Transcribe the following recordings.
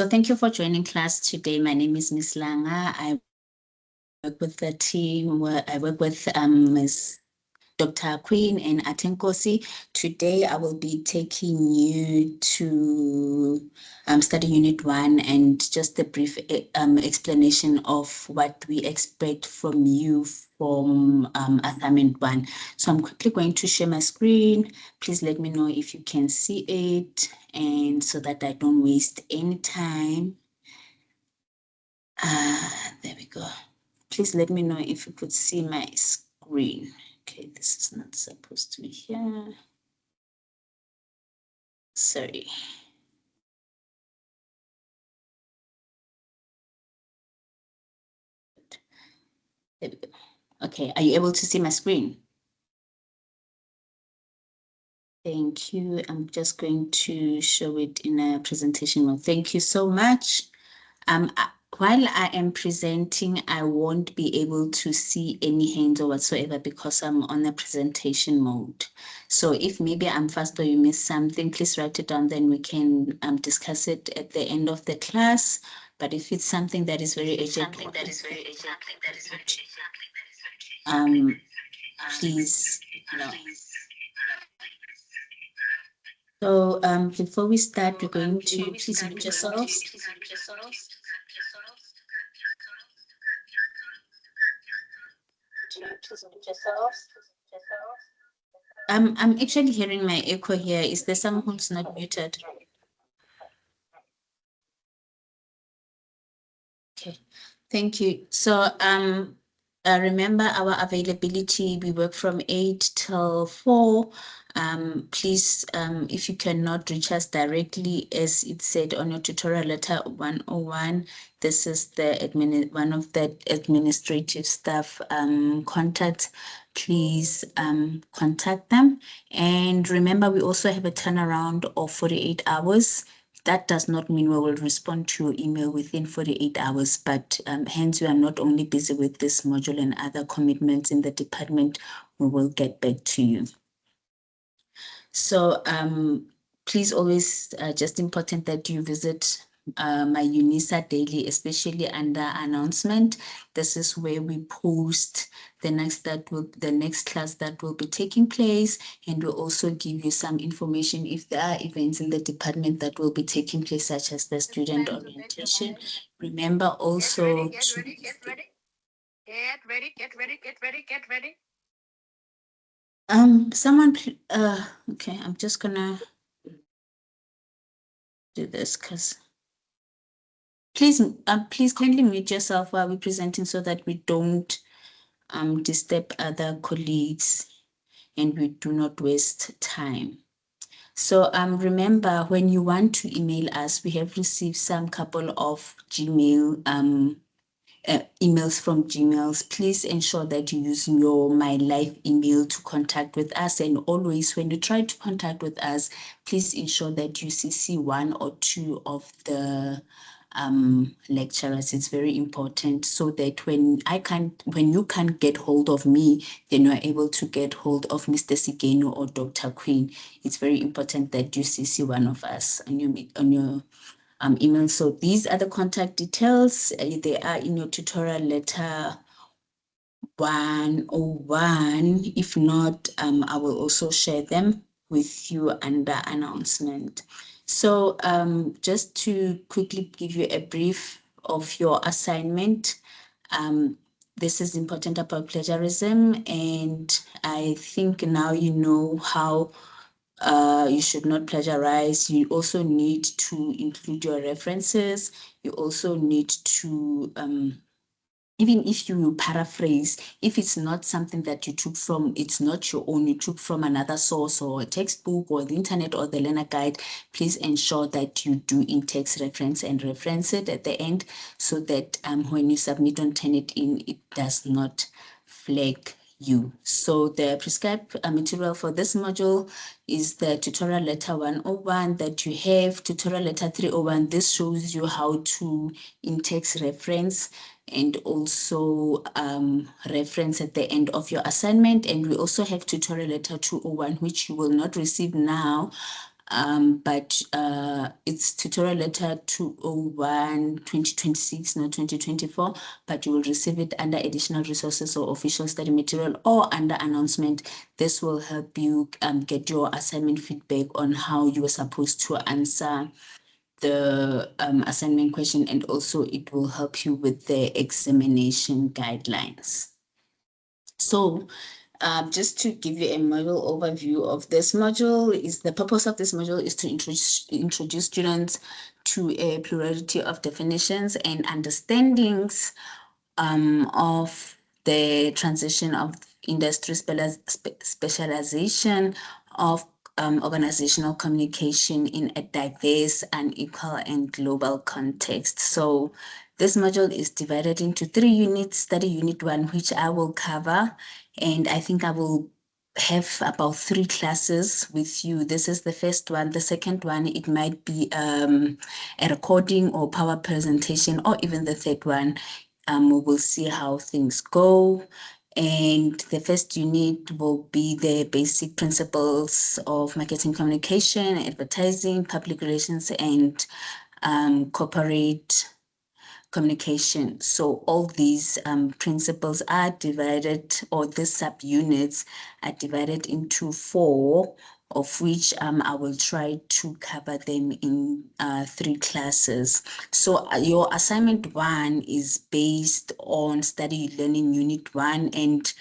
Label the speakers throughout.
Speaker 1: So thank you for joining class today. My name is Miss Langa. I work with the team where I work with Ms. Dr. Queen and Atenkosi. Today I will be taking you to study unit 1 and just a brief explanation of what we expect from you from assignment 1. So I'm quickly going to share my screen. Please let me know if you can see it, and so that I don't waste any time. There we go. Please let me know if you could see my screen. Okay, this is not supposed to be here. Sorry. There we go. Okay, are you able to see my screen? Thank you. I'm just going to show it in a presentation mode. Thank you so much. While I am presenting, I won't be able to see any hands or whatsoever because I'm on a presentation mode. So if maybe I'm fast or you missed something, please write it down, then we can discuss it at the end of the class. But if it's something that is very urgent, please no. So before we start, we're going to please mute yourselves. I'm actually hearing my echo here. Is there someone who's not muted? Okay, thank you. So remember our availability, we work from 8 till 4. Please, if you cannot reach us directly, as it said on your tutorial letter 101, this is the one of the administrative staff contacts. Please contact them. And remember, we also have a turnaround of 48 hours. That does not mean we will respond to your email within 48 hours, but hence we are not only busy with this module and other commitments in the department, we will get back to you. So please always, just important that you visit my UNISA daily, especially under announcement. This is where we post the next class that will be taking place, and we'll also give you some information if there are events in the department that will be taking place, such as the student orientation. Remember also
Speaker 2: Get ready.
Speaker 1: Someone okay, I'm just gonna do this because please kindly mute yourself while we're presenting so that we don't disturb other colleagues and we do not waste time. So remember, when you want to email us, we have received some couple of Gmail emails from Gmails. Please ensure that you use your My Life email to contact with us. And always, when you try to contact with us, please ensure that you CC 1 or 2 of the lecturers. It's very important so that when you can't get hold of me, then you're able to get hold of Mr. Sigeno or Dr. Queen. It's very important that you CC one of us on your email. So these are the contact details. They are in your tutorial letter 101. If not, I will also share them with you under announcement. So just to quickly give you a brief of your assignment, this is important about plagiarism, and I think now you know how you should not plagiarize. You also need to include your references. You also need to even if you paraphrase, if it's not something that you took from, it's not your own, you took from another source or a textbook or the internet or the learner guide, please ensure that you do in-text reference and reference it at the end so that when you submit on Turnitin, it does not flag you. So the prescribed material for this module is the tutorial letter 101 that you have. Tutorial letter 301, this shows you how to in-text reference and also reference at the end of your assignment. And we also have tutorial letter 201, which you will not receive now, but it's tutorial letter 201 2026, not 2024, but you will receive it under additional resources or official study material or under announcement. This will help you get your assignment feedback on how you are supposed to answer the assignment question, and also it will help you with the examination guidelines. So just to give you a module overview of this module, is the purpose of this module is to introduce students to a plurality of definitions and understandings of the transition of industry specialization of organizational communication in a diverse, unequal, and global context. So this module is divided into 3 units. Study unit 1, which I will cover, and I think I will have about 3 classes with you. This is the first one. The second one, it might be a recording or power presentation, or even the third one. We will see how things go. And the first unit will be the basic principles of marketing communication, advertising, public relations, and corporate communication. So all these principles are divided, or the subunits are divided into 4, of which I will try to cover them in 3 classes. So your assignment 1 is based on study learning unit 1, and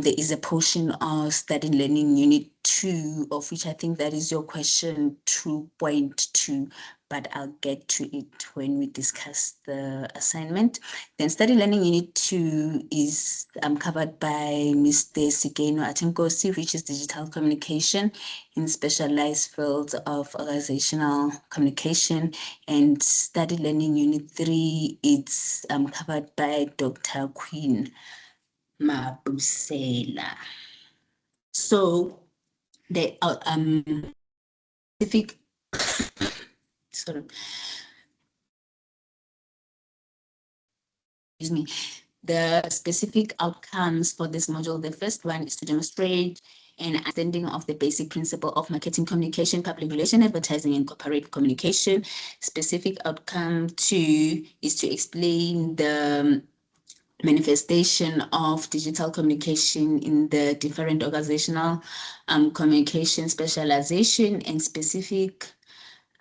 Speaker 1: there is a portion of study learning unit 2, of which I think that is your question 2.2, but I'll get to it when we discuss the assignment. Then study learning unit 2 is covered by Mr. Sigeno Atinkosi, which is digital communication in specialized fields of organizational communication. And study learning unit 3 is covered by Dr. Queen Mabusela. So the specific, sorry, excuse me, the specific outcomes for this module. The first one is to demonstrate an understanding of the basic principle of marketing communication, public relation, advertising, and corporate communication. Specific outcome 2 is to explain the manifestation of digital communication in the different organizational communication specialization. And specific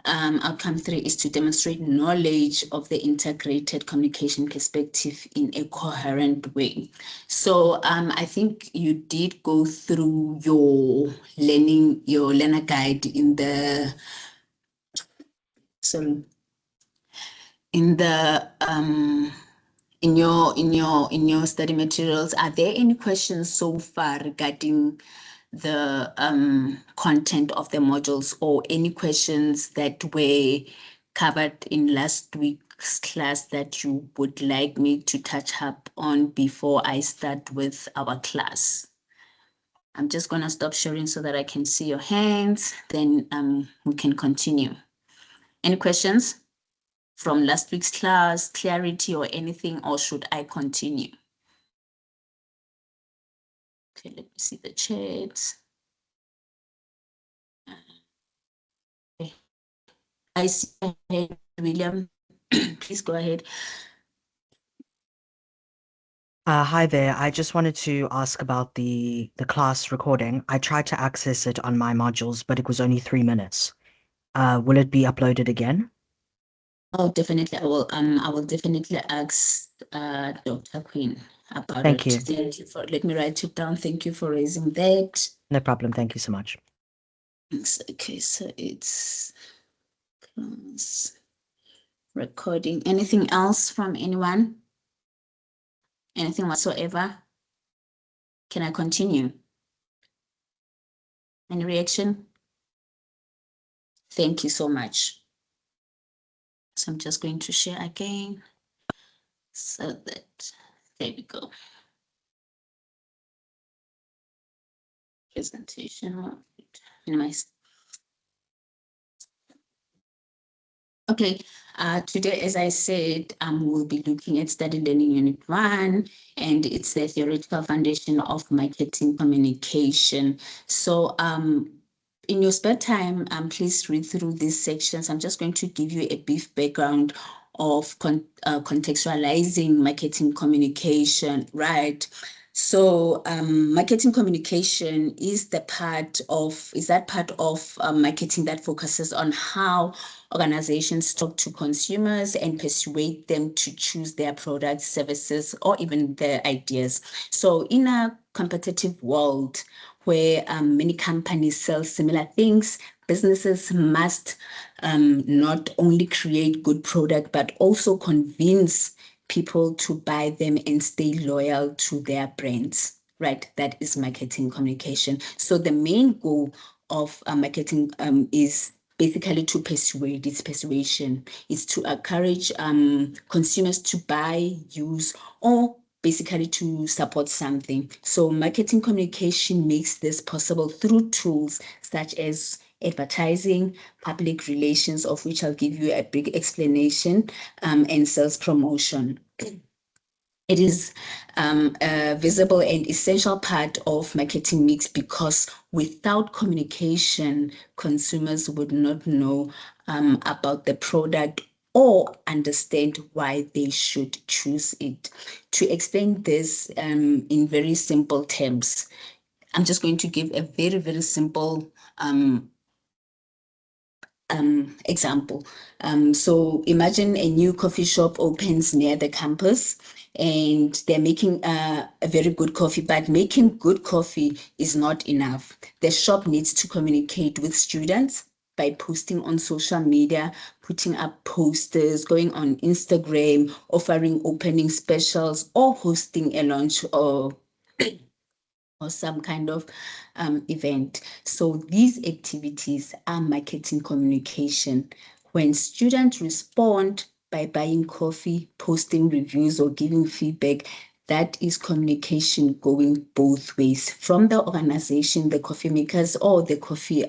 Speaker 1: outcome 3 is to demonstrate knowledge of the integrated communication perspective in a coherent way. So I think you did go through your learner guide in the in your study materials. Are there any questions so far regarding the content of the modules, or any questions that were covered in last week's class that you would like me to touch up on before I start with our class? I'm just going to stop sharing so that I can see your hands, then we can continue. Any questions from last week's class, clarity or anything, or should I continue? Okay, let me see the chat. Okay. I see William. Please go ahead.
Speaker 3: Hi there. I just wanted to ask about the class recording. I tried to access it on my modules, but it was only 3 minutes. Will it be uploaded again?
Speaker 1: Oh, definitely. I will definitely ask Dr. Queen about
Speaker 3: Thank
Speaker 1: it.
Speaker 3: you.
Speaker 1: Thank you for, let me write it down. Thank you for raising that.
Speaker 3: No problem. Thank you so much.
Speaker 1: Okay, so it's class recording. Anything else from anyone? Anything whatsoever? Can I continue? Any reaction? Thank you so much. So I'm just going to share again so that, there we go. Presentation, minimize. Okay, today, as I said, we'll be looking at study learning unit 1, and it's the theoretical foundation of marketing communication. So in your spare time, please read through these sections. I'm just going to give you a brief background of contextualizing marketing communication, right? So, marketing communication is that part of marketing that focuses on how organizations talk to consumers and persuade them to choose their products, services, or even their ideas. So, in a competitive world where many companies sell similar things, businesses must not only create good product but also convince people to buy them and stay loyal to their brands, right? That is marketing communication. So the main goal of marketing is basically to persuade. It's persuasion. It's to encourage consumers to buy, use, or basically to support something. So marketing communication makes this possible through tools such as advertising, public relations, of which I'll give you a big explanation, and sales promotion. It is a visible and essential part of marketing mix because without communication, consumers would not know about the product or understand why they should choose it. To explain this in very simple terms, I'm just going to give a very, very simple example. So imagine a new coffee shop opens near the campus and they're making a very good coffee, but making good coffee is not enough. The shop needs to communicate with students by posting on social media, putting up posters, going on Instagram, offering opening specials, or hosting a launch or some kind of event. So these activities are marketing communication. When students respond by buying coffee, posting reviews, or giving feedback, that is communication going both ways from the organization, the coffee makers, or the coffee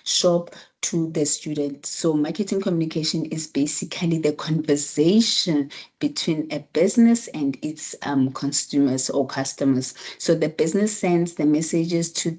Speaker 1: shop to the student. So marketing communication is basically the conversation between a business and its consumers or customers. So the business sends the messages to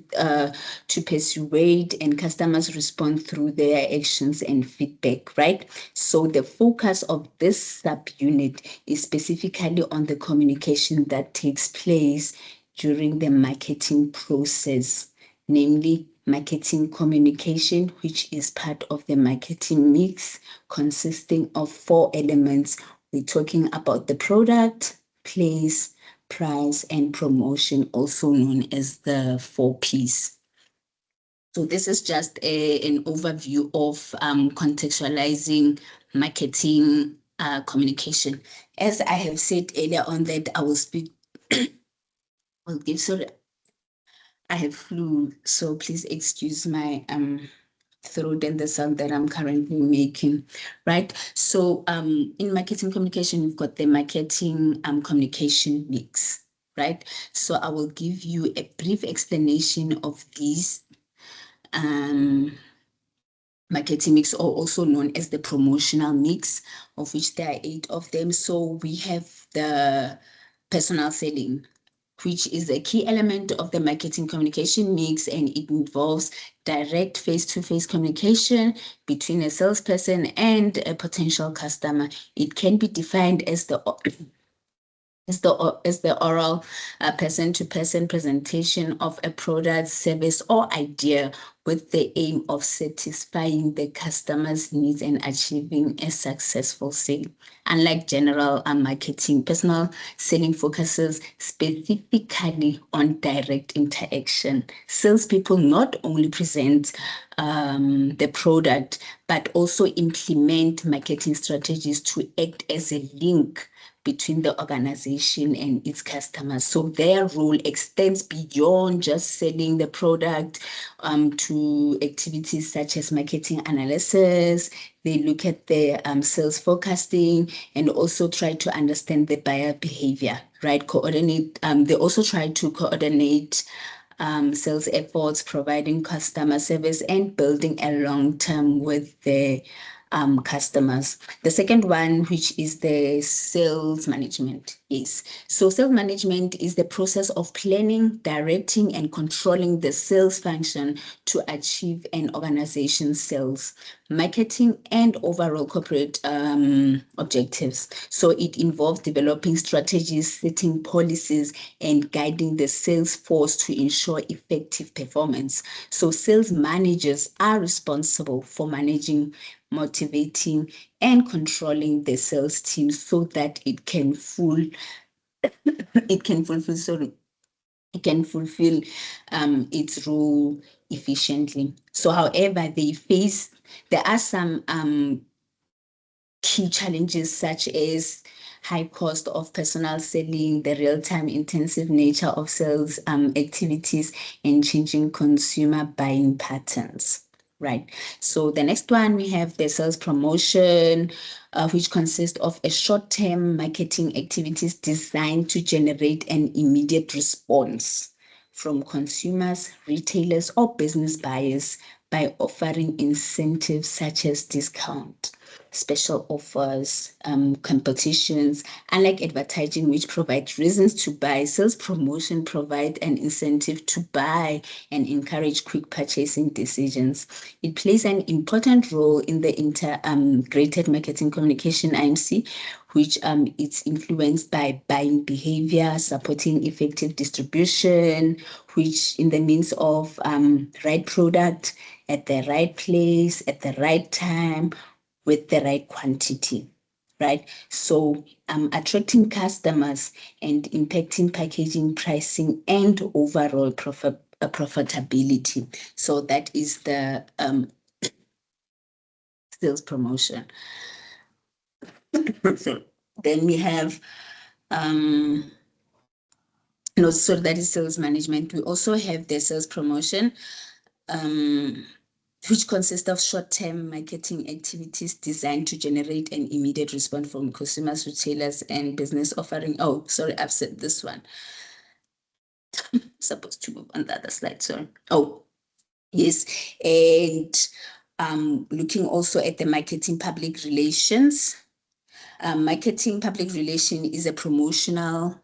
Speaker 1: persuade, and customers respond through their actions and feedback, right? So the focus of this subunit is specifically on the communication that takes place during the marketing process, namely marketing communication, which is part of the marketing mix consisting of 4 elements. We're talking about the product, place, price, and promotion, also known as the 4Ps. So this is just an overview of contextualizing marketing communication. As I have said earlier on that I will speak, will give, sorry, I have flu, so please excuse my throat and the sound that I'm currently making, right? So in marketing communication, we've got the marketing communication mix, right? So I will give you a brief explanation of these marketing mix, or also known as the promotional mix, of which there are 8 of them. So we have the personal selling, which is a key element of the marketing communication mix, and it involves direct face-to-face communication between a salesperson and a potential customer. It can be defined as the oral person-to-person presentation of a product, service, or idea with the aim of satisfying the customer's needs and achieving a successful sale. Unlike general marketing, personal selling focuses specifically on direct interaction. Salespeople not only present the product, but also implement marketing strategies to act as a link between the organization and its customers. So their role extends beyond just selling the product to activities such as marketing analysis. They look at the sales forecasting and also try to understand the buyer behavior, right? They also try to coordinate sales efforts, providing customer service, and building a long term with the customers. The second one, which is the sales management. Yes. So sales management is the process of planning, directing, and controlling the sales function to achieve an organization's sales, marketing, and overall corporate objectives. So it involves developing strategies, setting policies, and guiding the sales force to ensure effective performance. So sales managers are responsible for managing, motivating, and controlling the sales team so that it can fulfill its role efficiently. So however, there are some key challenges such as high cost of personal selling, the real-time intensive nature of sales activities, and changing consumer buying patterns. Right. So the next one, we have the sales promotion, which consists of a short-term marketing activities designed to generate an immediate response from consumers, retailers, or business buyers by offering incentives such as discount, special offers, competitions. Unlike advertising, which provides reasons to buy, sales promotion provide an incentive to buy and encourage quick purchasing decisions. It plays an important role in the integrated marketing communication (IMC), which it's influenced by buying behavior, supporting effective distribution, which in the means of right product at the right place at the right time with the right quantity, right? So attracting customers and impacting packaging, pricing, and overall profitability. So that is the sales promotion. Then we have so that is sales management. We also have the sales promotion, which consists of short-term marketing activities designed to generate an immediate response from consumers, retailers, and business offering. Oh, sorry, I've said this one. Supposed to move on the other slide, sorry. Oh, yes. And looking also at the marketing public relations. Marketing public relation is a promotional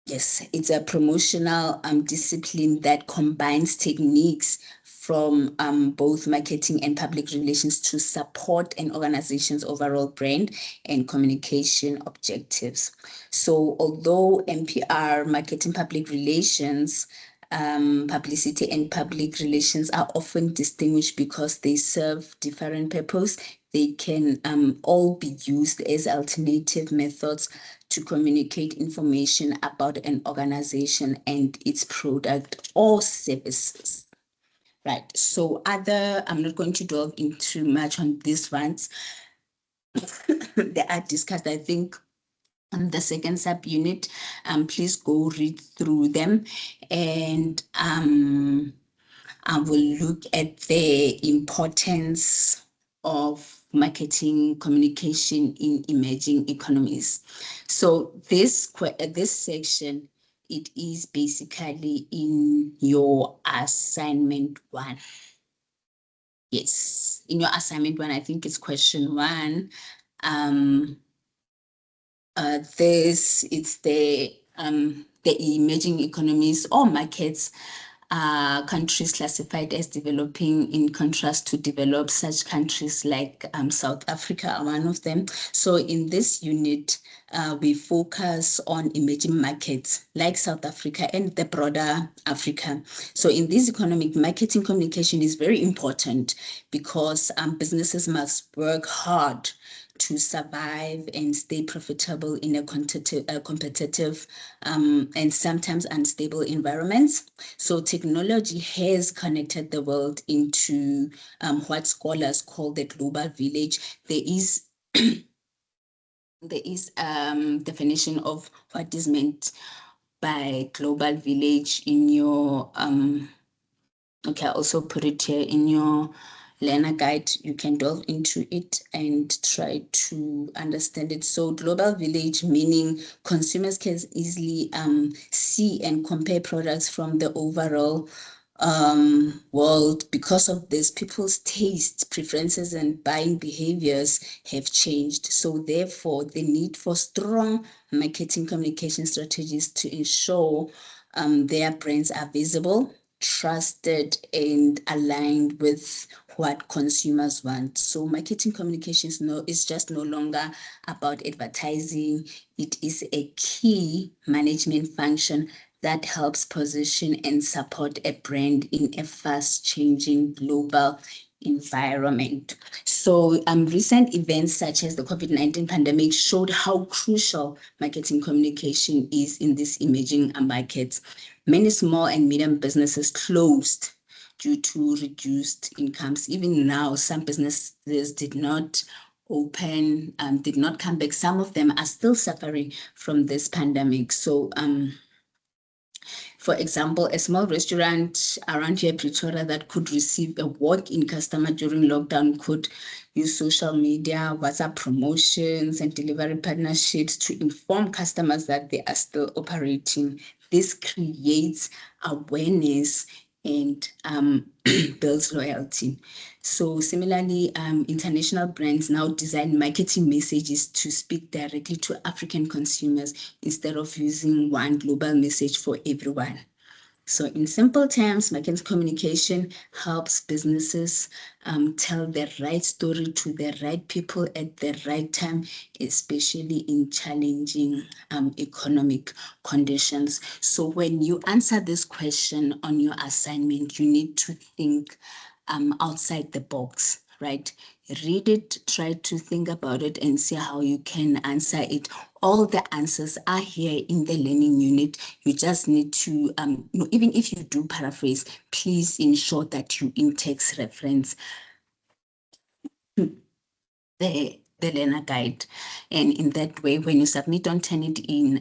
Speaker 1: Yes, it's a promotional discipline that combines techniques from both marketing and public relations to support an organization's overall brand and communication objectives. So although MPR, marketing public relations, publicity and public relations are often distinguished because they serve different purpose, they can all be used as alternative methods to communicate information about an organization and its product or services. Right. So I'm not going to delve into much on these ones. They are discussed, I think, on the second subunit. Please go read through them, and I will look at the importance of marketing communication in emerging economies. So this section, it is basically in your assignment 1. Yes, in your assignment 1, I think it's question 1. It's the emerging economies or markets, countries classified as developing in contrast to developed, such countries like South Africa are one of them. So in this unit, we focus on emerging markets like South Africa and the broader Africa. So in this economic, marketing communication is very important because businesses must work hard to survive and stay profitable in a competitive and sometimes unstable environments. So technology has connected the world into what scholars call the global village. There is definition of what is meant by global village in your okay, I also put it here in your learner guide. You can delve into it and try to understand it. So global village, meaning consumers can easily see and compare products from the overall world. Because of this, people's tastes, preferences, and buying behaviors have changed. So therefore, the need for strong marketing communication strategies to ensure their brands are visible, trusted, and aligned with what consumers want. So marketing communications is just no longer about advertising. It is a key management function that helps position and support a brand in a fast changing global environment. So recent events such as the COVID-19 pandemic showed how crucial marketing communication is in these emerging markets. Many small and medium businesses closed due to reduced incomes. Even now, some businesses did not open, did not come back. Some of them are still suffering from this pandemic. So for example, a small restaurant around here, Pretoria, that could receive a walk-in customer during lockdown could use social media, WhatsApp promotions, and delivery partnerships to inform customers that they are still operating. This creates awareness and builds loyalty. So similarly, international brands now design marketing messages to speak directly to African consumers instead of using one global message for everyone. So in simple terms, marketing communication helps businesses tell the right story to the right people at the right time, especially in challenging economic conditions. So when you answer this question on your assignment, you need to think outside the box, right? Read it, try to think about it, and see how you can answer it. All the answers are here in the learning unit. You just need to, even if you do paraphrase, please ensure that you in-text reference the learner guide. And in that way, when you submit on Turnitin,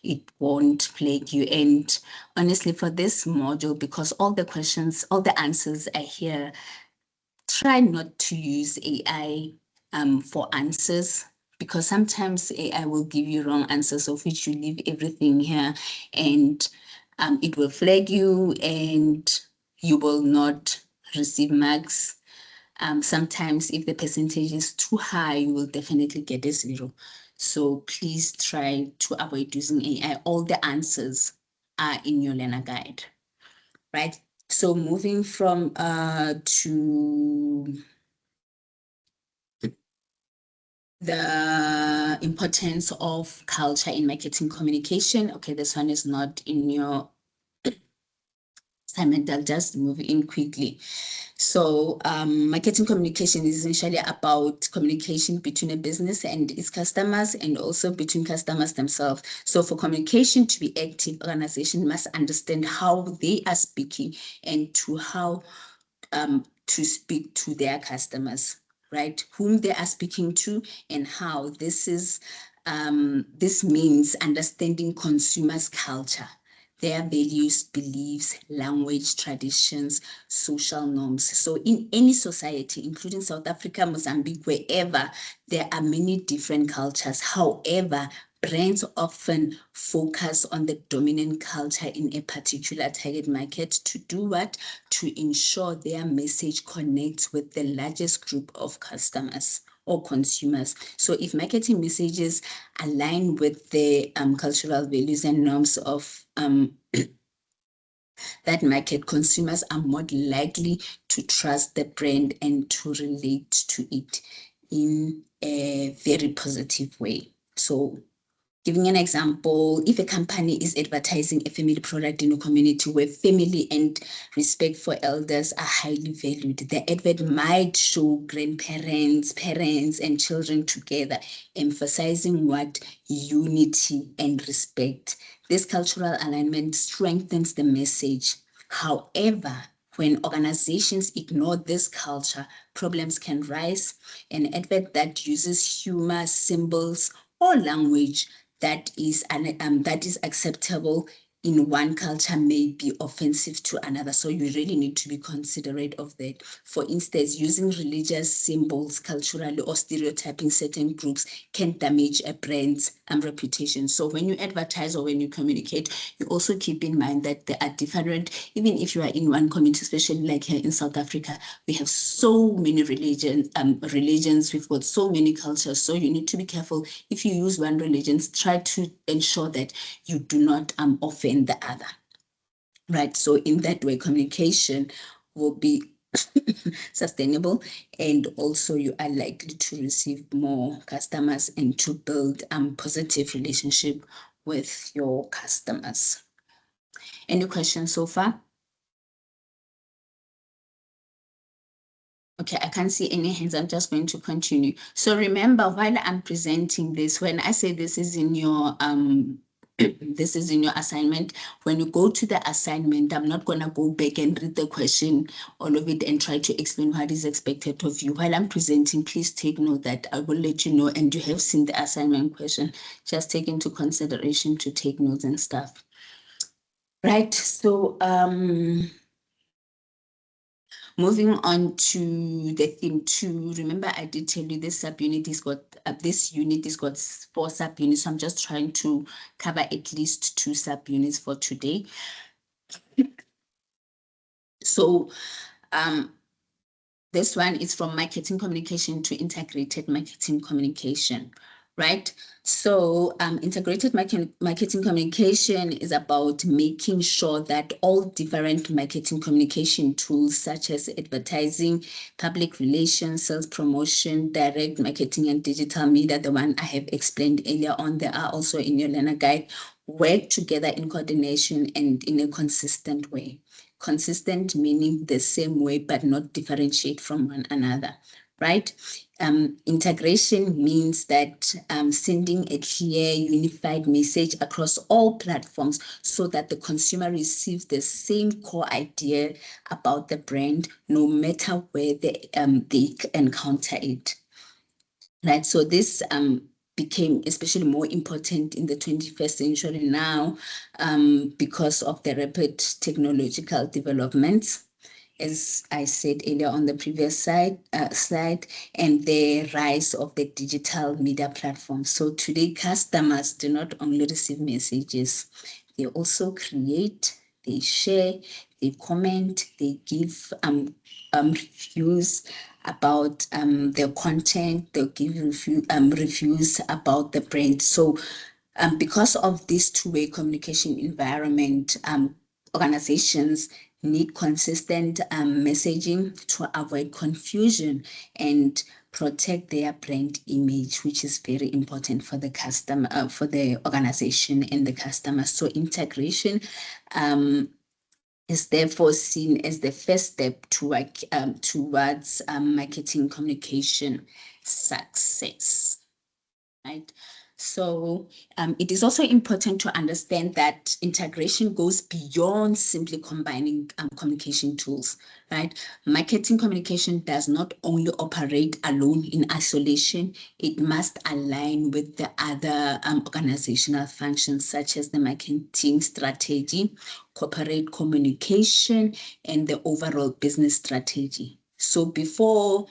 Speaker 1: it won't flag you. And honestly, for this module, because all the questions, all the answers are here, try not to use AI for answers, because sometimes AI will give you wrong answers, of which you leave everything here, and it will flag you and you will not receive marks. Sometimes if the percentage is too high, you will definitely get a 0. So please try to avoid using AI. All the answers are in your learner guide, right? So moving from to the importance of culture in marketing communication. Okay, this one is not in your assignment. I'll just move in quickly. So marketing communication is essentially about communication between a business and its customers, and also between customers themselves. So for communication to be active, organization must understand how they are speaking and to how to speak to their customers, right? Whom they are speaking to and how. This means understanding consumers' culture, their values, beliefs, language, traditions, social norms. So in any society, including South Africa, Mozambique, wherever, there are many different cultures. However, brands often focus on the dominant culture in a particular target market to do what? To ensure their message connects with the largest group of customers or consumers. So if marketing messages align with the cultural values and norms of that market, consumers are more likely to trust the brand and to relate to it in a very positive way. So giving an example, if a company is advertising a family product in a community where family and respect for elders are highly valued, the advert might show grandparents, parents, and children together, emphasizing what? Unity and respect. This cultural alignment strengthens the message. However, when organizations ignore this culture, problems can rise. An advert that uses humor, symbols, or language that is acceptable in one culture may be offensive to another. So you really need to be considerate of that. For instance, using religious symbols culturally or stereotyping certain groups can damage a brand's reputation. So when you advertise or when you communicate, you also keep in mind that there are different, even if you are in one community, especially like here in South Africa, we have so many religions, we've got so many cultures. So you need to be careful. If you use one religion, try to ensure that you do not offend the other, right? So in that way, communication will be sustainable, and also you are likely to receive more customers and to build positive relationship with your customers. Any questions so far? Okay, I can't see any hands. I'm just going to continue. So remember, while I'm presenting this, when I say this is in your this is in your assignment, when you go to the assignment, I'm not gonna go back and read the question, all of it, and try to explain what is expected of you. While I'm presenting, please take note that I will let you know, and you have seen the assignment question. Just take into consideration to take notes and stuff. Right, so moving on to the theme 2, remember I did tell you this subunit is got, this unit has got 4 subunits. So I'm just trying to cover at least 2 subunits for today. So this one is from marketing communication to integrated marketing communication, right? So integrated marketing communication is about making sure that all different marketing communication tools such as advertising, public relations, sales promotion, direct marketing, and digital media, the one I have explained earlier on, they are also in your learner guide, work together in coordination and in a consistent way. Consistent meaning the same way, but not differentiate from one another, right? Integration means that sending a clear, unified message across all platforms so that the consumer receives the same core idea about the brand, no matter where they encounter it. Right, so this became especially more important in the 21st century now because of the rapid technological developments, as I said earlier on the previous slide, and the rise of the digital media platforms. So today, customers do not only receive messages, they also create, they share, they comment, they give reviews about their content, they'll give reviews about the brand. So because of this two-way communication environment, organizations need consistent messaging to avoid confusion and protect their brand image, which is very important for the customer, for the organization and the customer. So integration is therefore seen as the first step towards marketing communication success. Right. So it is also important to understand that integration goes beyond simply combining communication tools, right? Marketing communication does not only operate alone in isolation, it must align with the other organizational functions such as the marketing strategy, corporate communication, and the overall business strategy. So before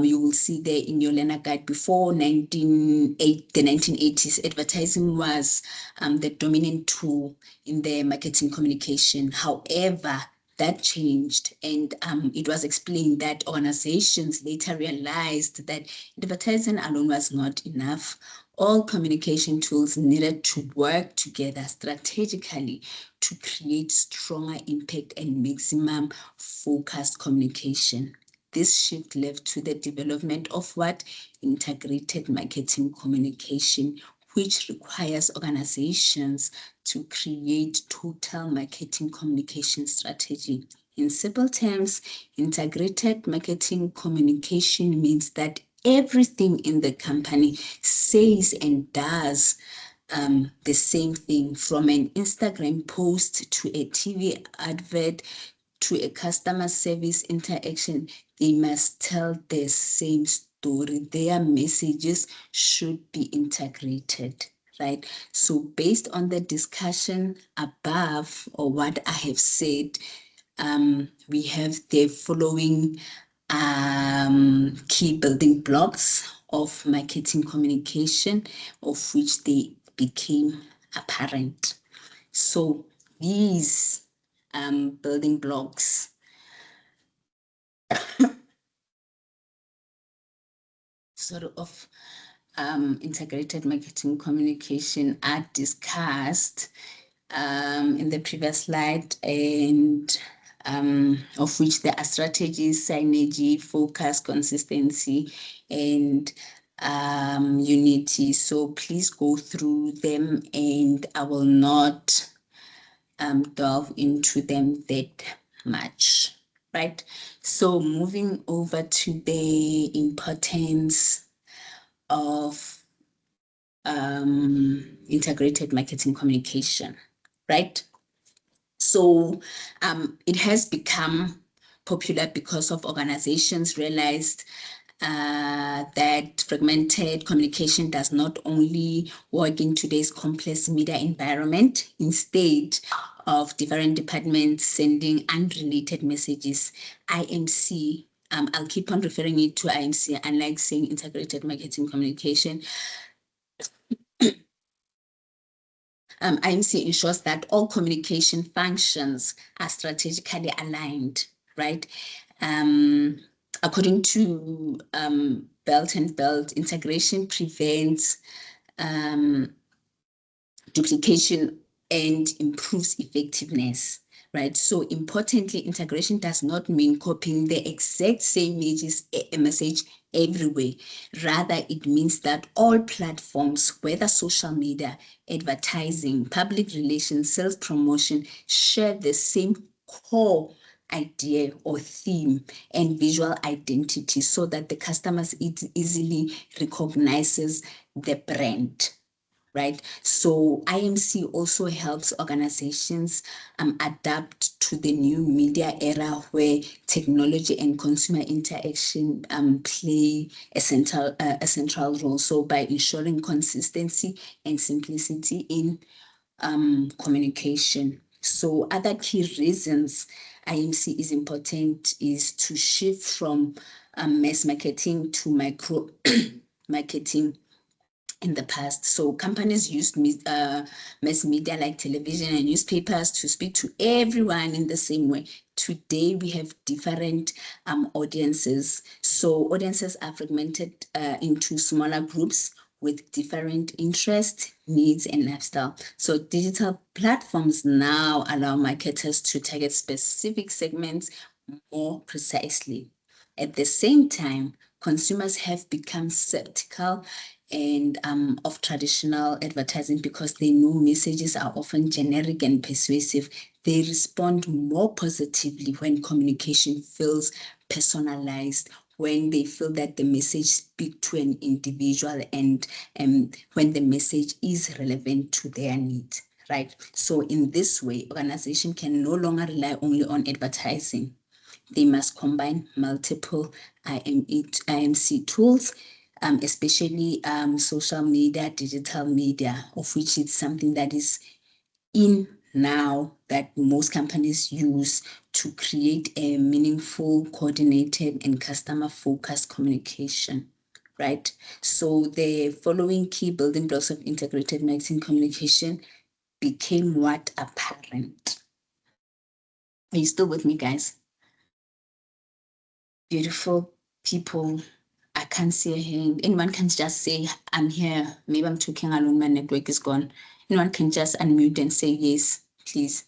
Speaker 1: you will see there in your learner guide, before the 1980s, advertising was the dominant tool in the marketing communication. However, that changed, and it was explained that organizations later realized that advertising alone was not enough. All communication tools needed to work together strategically to create stronger impact and maximum focused communication. This shift led to the development of what? Integrated marketing communication, which requires organizations to create total marketing communication strategy. In simple terms, integrated marketing communication means that everything in the company says and does the same thing, from an Instagram post to a TV advert to a customer service interaction. They must tell the same story. Their messages should be integrated, right? So based on the discussion above or what I have said, we have the following key building blocks of marketing communication, of which they became apparent. So these building blocks sort of integrated marketing communication are discussed in the previous slide, and of which there are strategies, synergy, focus, consistency, and unity. So please go through them, and I will not delve into them that much, right? So moving over to the importance of integrated marketing communication, right? So it has become popular because of organizations realized that fragmented communication does not only work in today's complex media environment. Instead of different departments sending unrelated messages, IMC, I'll keep on referring it to IMC, unlike saying integrated marketing communication. IMC ensures that all communication functions are strategically aligned, right? According to Belt and Belt, integration prevents duplication and improves effectiveness, right? So importantly, integration does not mean copying the exact same message everywhere. Rather, it means that all platforms, whether social media, advertising, public relations, sales promotion, share the same core idea or theme and visual identity, so that the customers easily recognizes the brand, right? So IMC also helps organizations adapt to the new media era, where technology and consumer interaction play a central role. So by ensuring consistency and simplicity in communication. So other key reasons IMC is important is to shift from mass marketing to micro marketing in the past. So companies used mass media like television and newspapers to speak to everyone in the same way. Today, we have different audiences. So audiences are fragmented into smaller groups with different interests, needs, and lifestyle. So digital platforms now allow marketers to target specific segments more precisely. At the same time, consumers have become skeptical and of traditional advertising because they know messages are often generic and persuasive. They respond more positively when communication feels personalized, when they feel that the message speaks to an individual, and when the message is relevant to their needs, right? So in this way, organization can no longer rely only on advertising. They must combine multiple IMC tools, especially social media, digital media, of which it's something that is in now that most companies use to create a meaningful, coordinated, and customer-focused communication, right? So the following key building blocks of integrated marketing communication became what apparent. Are you still with me, guys? Beautiful people. I can't see a hand. Anyone can just say, I'm here. Maybe I'm talking alone. My network is gone. Anyone can just unmute and say yes, please.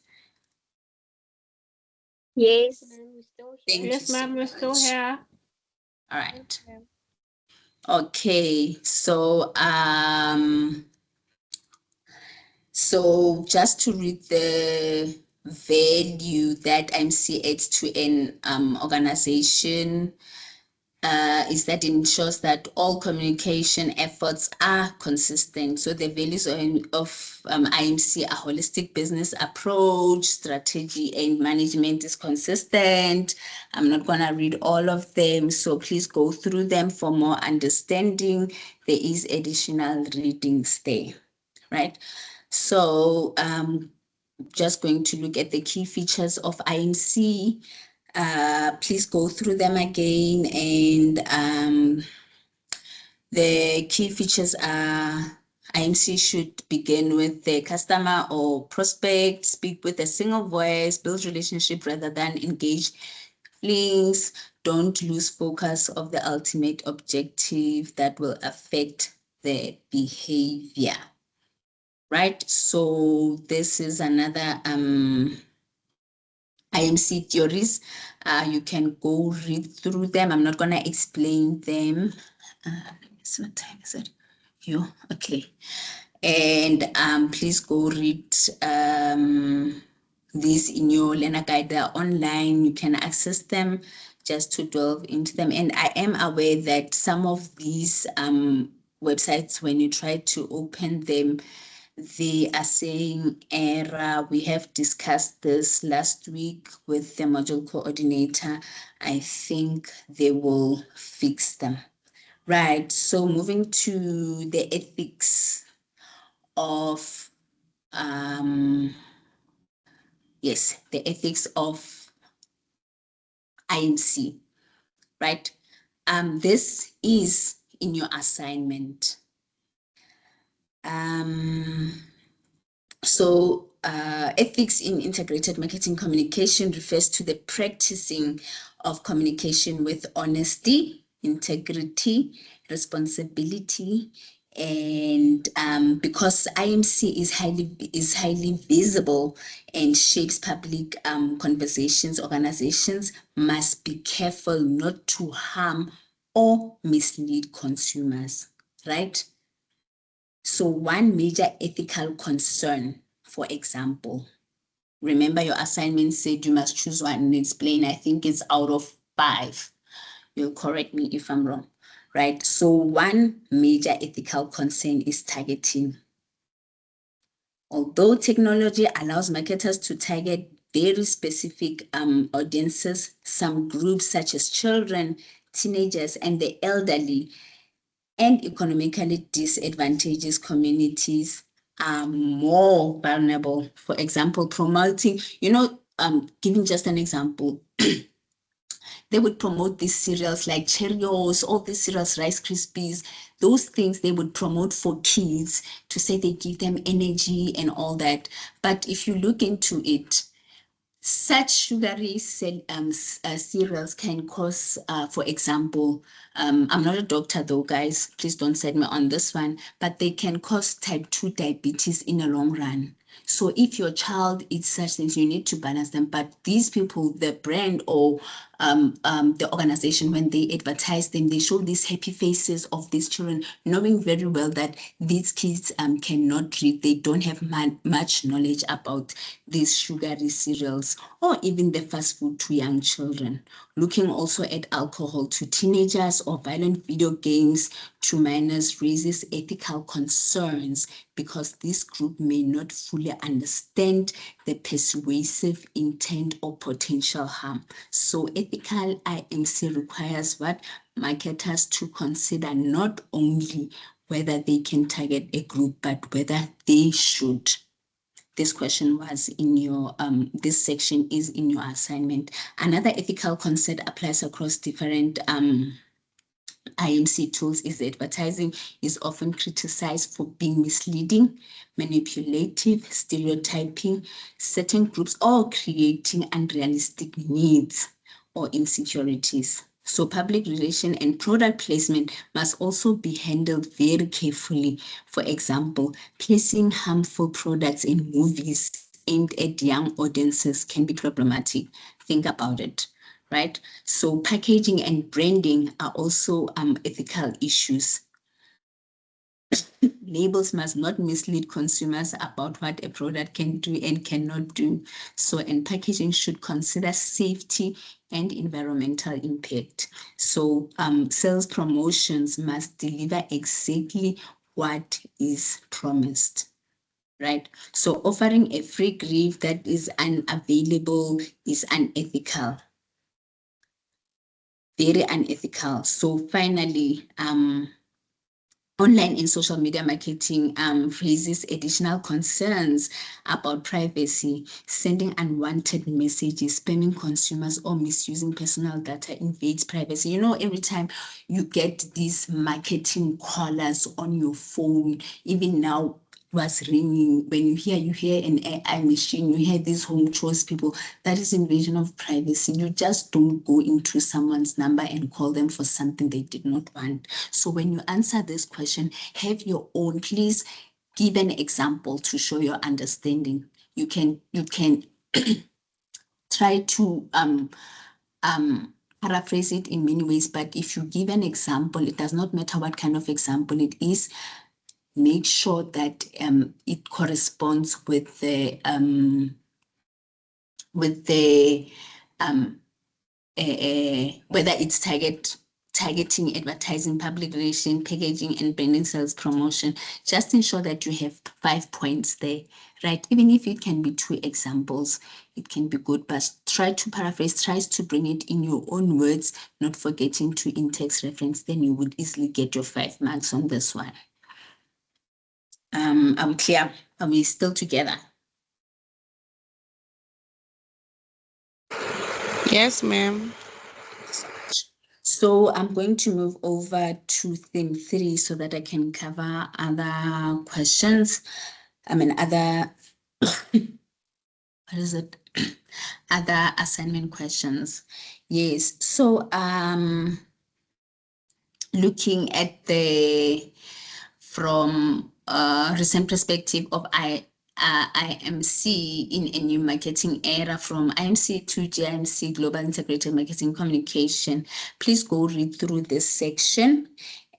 Speaker 4: Yes.
Speaker 2: We're still
Speaker 1: Thank
Speaker 2: here.
Speaker 1: you
Speaker 2: Yes,
Speaker 1: so
Speaker 2: ma'am, we're still
Speaker 1: much.
Speaker 2: here.
Speaker 1: All right.
Speaker 2: Ma'am.
Speaker 1: Okay. So just to read the value that IMC adds to an organization, is that it ensures that all communication efforts are consistent. So the values of IMC are holistic business approach, strategy, and management is consistent. I'm not going to read all of them, so please go through them for more understanding. There is additional readings there, right? So just going to look at the key features of IMC. Please go through them again, and the key features are IMC should begin with the customer or prospect, speak with a single voice, build relationship rather than engage links, don't lose focus of the ultimate objective that will affect the behavior, right? So this is another IMC theories. You can go read through them. I'm not going to explain them. What time is it? You okay? And please go read these in your learner guide. They're online. You can access them just to delve into them. And I am aware that some of these websites, when you try to open them, they are saying error. We have discussed this last week with the module coordinator. I think they will fix them. Right, so moving to the ethics of, the ethics of IMC, right? This is in your assignment. Ethics in integrated marketing communication refers to the practicing of communication with honesty, integrity, responsibility, and because IMC is highly visible and shapes public conversations, organizations must be careful not to harm or mislead consumers, right? So one major ethical concern, for example, remember your assignment said you must choose one and explain. I think it's out of 5. You'll correct me if I'm wrong, right? So one major ethical concern is targeting. Although technology allows marketers to target very specific audiences, some groups such as children, teenagers, and the elderly and economically disadvantaged communities are more vulnerable. For example, promoting, giving just an example, they would promote these cereals like Cheerios, all these cereals, Rice Krispies, those things they would promote for kids to say they give them energy and all that. But if you look into it, such sugary cereals can cause, for example, I'm not a doctor though, guys, please don't set me on this one, but they can cause type 2 diabetes in the long run. So if your child eats such things, you need to balance them. But these people, the brand or the organization, when they advertise them, they show these happy faces of these children, knowing very well that these kids cannot read. They don't have much knowledge about these sugary cereals or even the fast food to young children. Looking also at alcohol to teenagers or violent video games to minors raises ethical concerns because this group may not fully understand the persuasive intent or potential harm. So ethical IMC requires what? Marketers to consider not only whether they can target a group, but whether they should. This question was in your, this section is in your assignment. Another ethical concept applies across different IMC tools is advertising is often criticized for being misleading, manipulative, stereotyping certain groups, or creating unrealistic needs or insecurities. So public relation and product placement must also be handled very carefully. For example, placing harmful products in movies aimed at young audiences can be problematic. Think about it, right? So packaging and branding are also ethical issues. Labels must not mislead consumers about what a product can do and cannot do. So, and packaging should consider safety and environmental impact. So, sales promotions must deliver exactly what is promised. Right. So offering a free gift that is unavailable is unethical. Very unethical. So finally, online and social media marketing raises additional concerns about privacy. Sending unwanted messages, spamming consumers, or misusing personal data invades privacy. You know, every time you get these marketing callers on your phone, even now was ringing, when you hear an AI machine, you hear these home chores people, that is invasion of privacy. You just don't go into someone's number and call them for something they did not want. So when you answer this question, have your own, please give an example to show your understanding. You can try to paraphrase it in many ways, but if you give an example, it does not matter what kind of example it is, make sure that it corresponds with the whether it's targeting, advertising, public relation, packaging, and branding, sales, promotion. Just ensure that you have 5 points there, right? Even if it can be 2 examples, it can be good, but try to paraphrase, try to bring it in your own words, not forgetting to in-text reference, then you would easily get your 5 marks on this one. Are we clear? Are we still together?
Speaker 2: Yes, ma'am.
Speaker 1: So I'm going to move over to theme 3 so that I can cover other questions. Other, what is it? Other assignment questions. Yes. So looking at from a recent perspective of IMC in a new marketing era, from IMC to GIMC, Global Integrated Marketing Communication. Please go read through this section.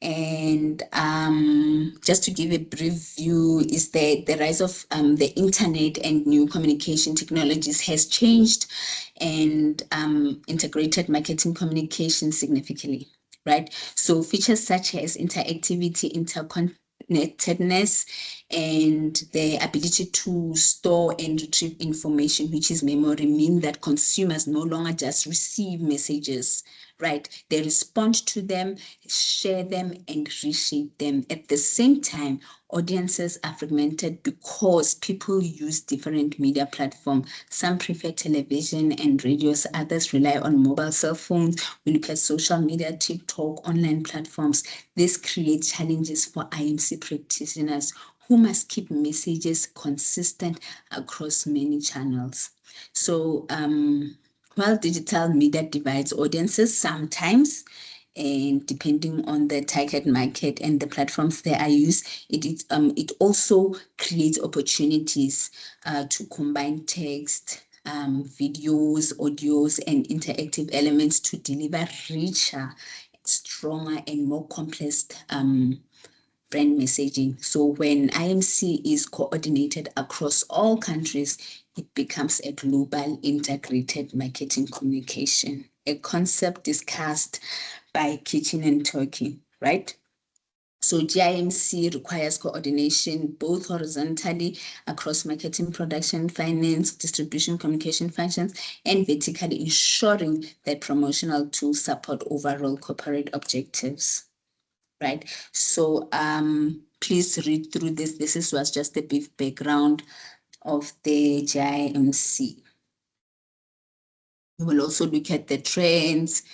Speaker 1: And just to give a brief view, is that the rise of the internet and new communication technologies has changed and integrated marketing communication significantly, right? So features such as interactivity, interconnectedness, and the ability to store and retrieve information, which is memory, mean that consumers no longer just receive messages, right? They respond to them, share them, and reshape them. At the same time, audiences are fragmented because people use different media platforms. Some prefer television and radios, others rely on mobile cell phones. We look at social media, TikTok, online platforms. This creates challenges for IMC practitioners who must keep messages consistent across many channels. So while digital media divides audiences sometimes, and depending on the target market and the platforms that are used, it also creates opportunities to combine text, videos, audios, and interactive elements to deliver richer, stronger, and more complex brand messaging. So when IMC is coordinated across all countries, it becomes a global integrated marketing communication, a concept discussed by Kitchen and Turkey, right? So GIMC requires coordination both horizontally across marketing, production, finance, distribution, communication functions, and vertically, ensuring that promotional tools support overall corporate objectives, right? So please read through this. This was just a brief background of the GIMC. We will also look at the trends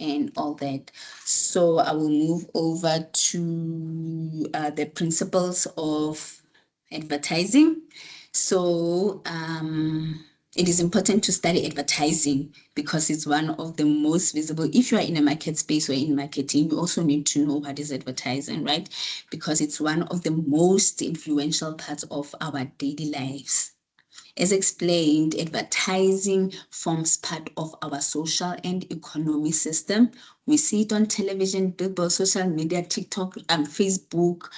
Speaker 1: and all that. So I will move over to the principles of advertising. So it is important to study advertising because it's one of the most visible. If you are in a market space or in marketing, you also need to know what is advertising, right? Because it's one of the most influential parts of our daily lives. As explained, advertising forms part of our social and economic system. We see it on television, billboards, social media, TikTok, Facebook,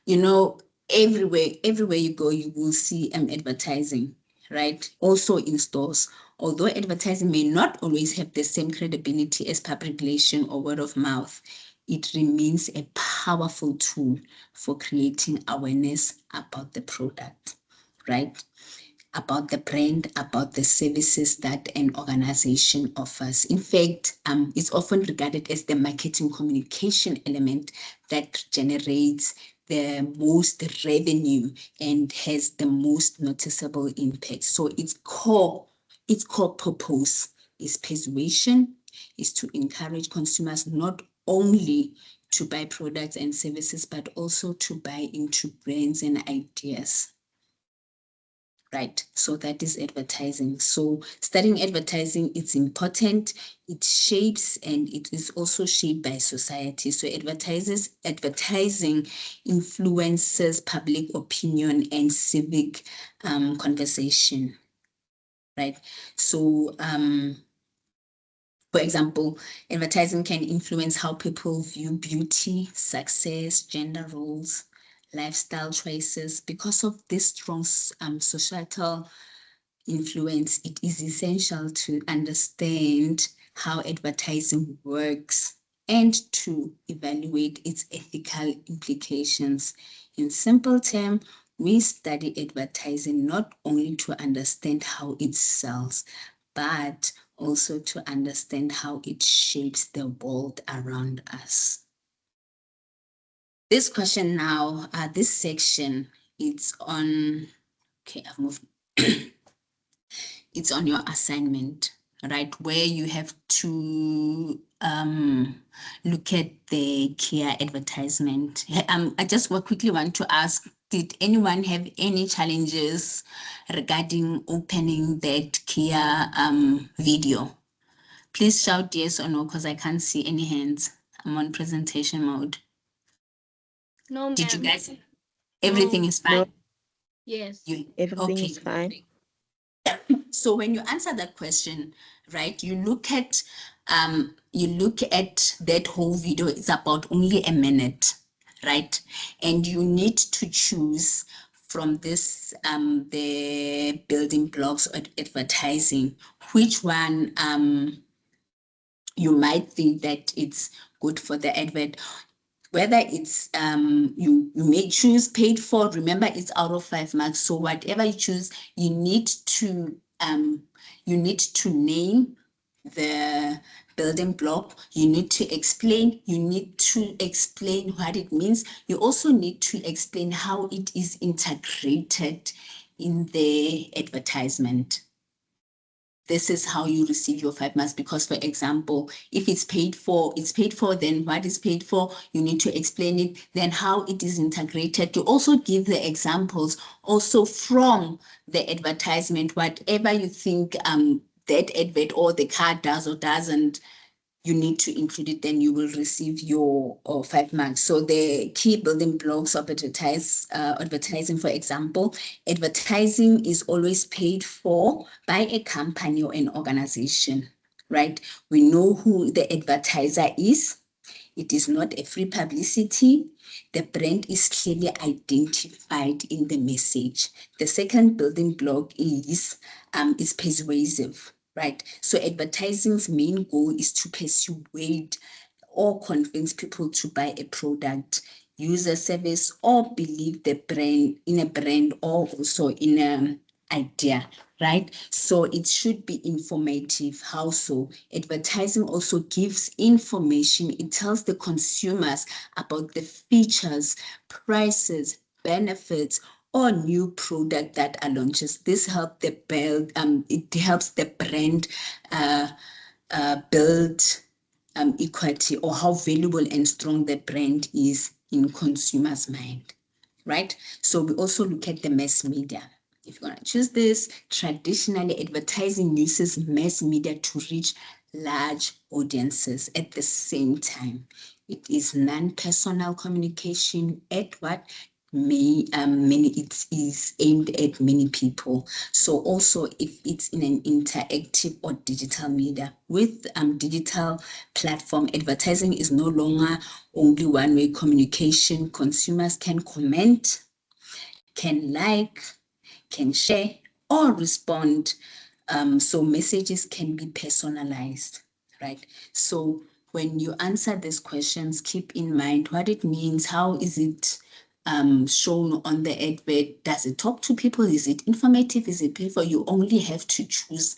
Speaker 1: you know, everywhere you go, you will see advertising, right? Also in stores. Although advertising may not always have the same credibility as public relation or word of mouth, it remains a powerful tool for creating awareness about the product, right? about the brand, about the services that an organization offers. In fact, it's often regarded as the marketing communication element that generates the most revenue and has the most noticeable impact. So its core purpose is persuasion, is to encourage consumers not only to buy products and services, but also to buy into brands and ideas. Right. So that is advertising. So studying advertising, it's important. It shapes and it is also shaped by society. So advertising influences public opinion and civic conversation. Right. So for example, advertising can influence how people view beauty, success, gender roles, lifestyle choices. Because of this strong societal influence, it is essential to understand how advertising works and to evaluate its ethical implications. In simple terms, we study advertising not only to understand how it sells, but also to understand how it shapes the world around us. This question now, this section, it's on, okay, I've moved. It's on your assignment, right? Where you have to look at the Kia advertisement. I just quickly want to ask, did anyone have any challenges regarding opening that Kia video? Please shout yes or no, because I can't see any hands. I'm on presentation mode.
Speaker 2: No,
Speaker 1: Did you
Speaker 2: ma'am.
Speaker 1: guys, everything
Speaker 2: No.
Speaker 1: is
Speaker 4: No,
Speaker 1: fine?
Speaker 2: Yes.
Speaker 1: You,
Speaker 4: everything
Speaker 1: okay.
Speaker 4: is fine.
Speaker 1: So when you answer that question, right, you look at that whole video. It's about only a minute, right? And you need to choose from this the building blocks of advertising, which one you might think that it's good for the advert, whether it's you may choose paid for. Remember, it's out of 5 marks, so whatever you choose, you need to name the building block. You need to explain what it means. You also need to explain how it is integrated in the advertisement. This is how you receive your 5 marks. Because, for example, if it's paid for, then what is paid for, you need to explain it, then how it is integrated. You also give the examples also from the advertisement, whatever you think that advert or the car does or doesn't, you need to include it, then you will receive your 5 marks. So the key building blocks of advertising, for example, advertising is always paid for by a company or an organization, right? We know who the advertiser is. It is not a free publicity. The brand is clearly identified in the message. The second building block is persuasive, right? So advertising's main goal is to persuade or convince people to buy a product, use a service, or believe the brand in a brand, or also in an idea, right? So it should be informative. How so? Advertising also gives information. It tells the consumers about the features, prices, benefits, or new product that are launches. This helps the build. It helps the brand build equity, or how valuable and strong the brand is in consumers' mind, right? So we also look at the mass media. If you're going to choose this, traditionally advertising uses mass media to reach large audiences at the same time. It is non-personal communication at what many it is aimed at many people. So also if it's in an interactive or digital media, with digital platform, advertising is no longer only one-way communication. Consumers can comment, can like, can share, or respond. So messages can be personalized, right? So when you answer these questions, keep in mind what it means. How is it shown on the advert, does it talk to people? Is it informative? Is it painful? You only have to choose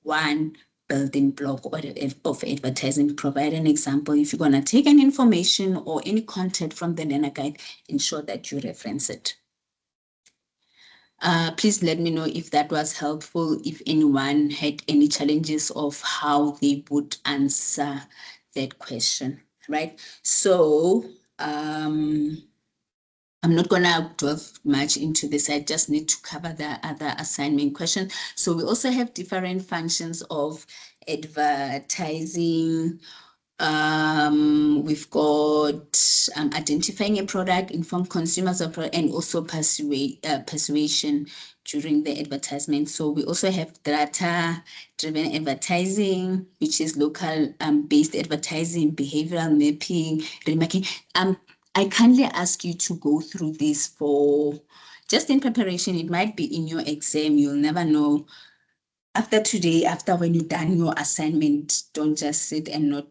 Speaker 1: one building block of advertising. Provide an example. If you're going to take an information or any content from the learner guide, ensure that you reference it. Please let me know if that was helpful, if anyone had any challenges of how they would answer that question, right? So I'm not going to delve much into this. I just need to cover the other assignment question. So we also have different functions of advertising. We've got identifying a product, inform consumers of product, and also persuasion during the advertisement. So we also have data-driven advertising, which is local based advertising, behavioral mapping, remarketing. I kindly ask you to go through this for just in preparation. It might be in your exam. You'll never know. After today, after when you've done your assignment, don't just sit and not